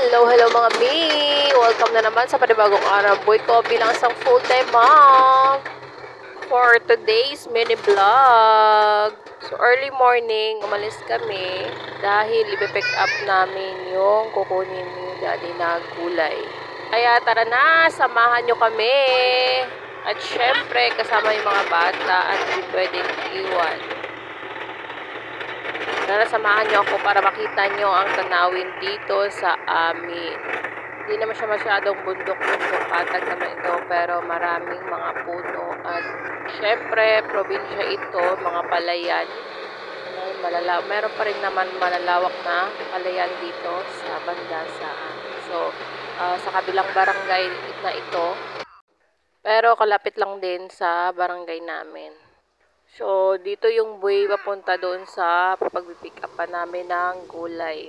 Hello mga mi! Welcome na naman sa panibagong araw. Boy ko bilang isang full-time mom for today's mini vlog. So early morning, umalis kami dahil ibe-pick up namin yung kukunin ni daddy na gulay. Kaya tara na, samahan nyo kami. At syempre, kasama yung mga bata at hindi pwedeng iwan. Tara, samahan nyo ako para makita nyo ang tanawin dito sa amin. Hindi naman siya masyadong bundok-bundok, patag naman ito, pero maraming mga puno. At syempre, probinsya ito, mga palayan. Meron pa rin naman malalawak na palayan dito sa banda sa amin. So, sa kabilang barangay na ito, pero kalapit lang din sa barangay namin. So, dito yung buhay papunta doon sa pag-pick upan namin ng gulay.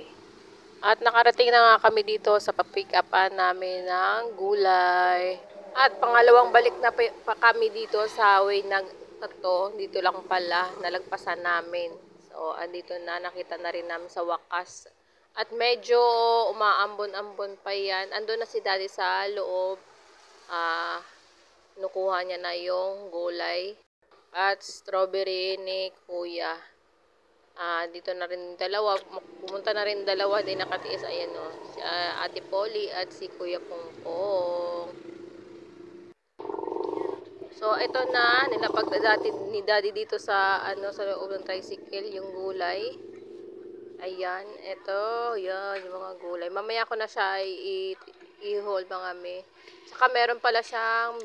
At nakarating na nga kami dito sa pag-pick upan namin ng gulay. At pangalawang balik na pa kami dito sa way ng tato. Dito lang pala, nalagpasan namin. So, andito na, nakita na rin namin sa wakas. At medyo umaambon-ambon pa yan. Andun na si daddy sa loob. Nukuha niya na yung gulay. At strawberry ni kuya. Dito na rin dalawa. Pumunta na rin dalawa. Di nakatiis. Ayan o. Si Ate Polly at si Kuya Pongpong. So, ito na. Nilapag ni daddy dito sa, sa loob ng tricycle. Yung gulay. Ayan. Ito. Yan. Yung mga gulay. Mamaya ko na siya i-hold mga me. Saka meron pala siyang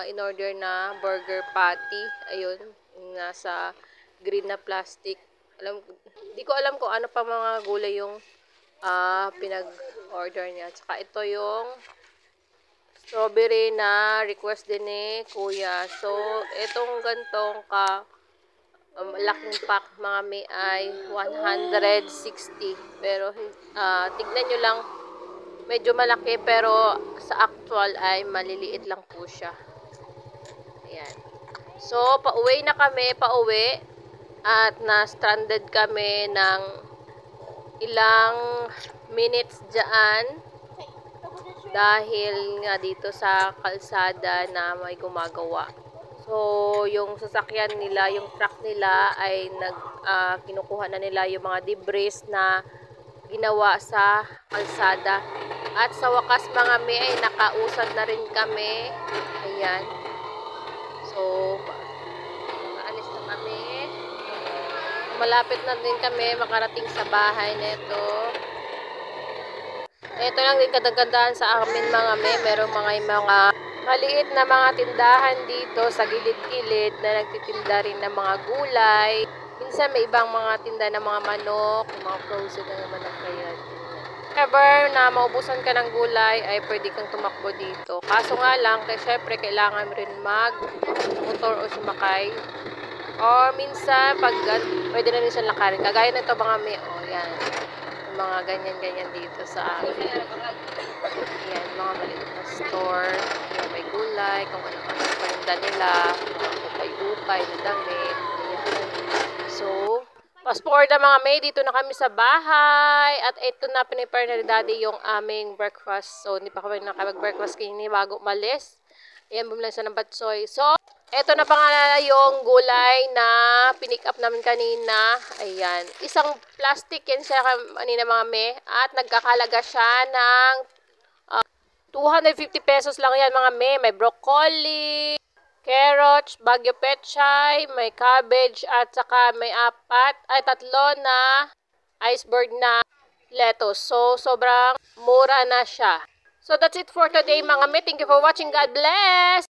in-order na burger patty. Ayun, nasa green na plastic. Di ko alam kung ano pa mga gulay yung pinag-order niya. Saka ito yung strawberry na request din ni kuya. So, itong gantong laking pack mga may ay 160. Pero tignan nyo lang, medyo malaki pero sa actual ay maliliit lang po siya. Ayan. So, pauwi na kami, pauwi. At na-stranded kami ng ilang minutes dyan. Dahil nga dito sa kalsada na may gumagawa. So, yung sasakyan nila, yung truck nila ay kinukuha na nila yung mga debris na ginawa sa kalsada. At sa wakas mga me ay nakausad na rin kami. Ayan. So, maalis na kami. Malapit na din kami makarating sa bahay nito. Ito lang din kadagandaan sa amin mga me. Merong mga maliit na mga tindahan dito sa gilid-gilid na nagtitinda rin ng mga gulay. Minsan may ibang mga tinda ng mga manok, mga frozen na manok na yan. Ever na maubusan ka ng gulay ay pwede kang tumakbo dito. Kaso nga lang, syempre kailangan rin mag-motor o sumakay. Or minsan, pwede na rin siya lakarin. Kagaya na ito mga may, yan. Mga ganyan-ganyan dito sa akin. Yan, mga maliit na store. Yan, may gulay, kung ano-ano paninda nila. Mga upay-upay na damit. So, fast forward na mga may, dito na kami sa bahay. At ito na, pinipare na ni daddy yung aming breakfast. So, hindi pa kami nakapag-breakfast kanina bago umalis. Ayan, bumili siya ng batsoy. So, ito na pa nga yung gulay na pinick up namin kanina. Ayan. Isang plastic yan siya kanina mga me. At nagkakalaga siya ng 250 pesos lang yan mga me. May broccoli, carrots, bagyo pechay, may cabbage, at saka may tatlo na iceberg na lettuce. So, sobrang mura na siya. So, that's it for today mga me. Thank you for watching. God bless!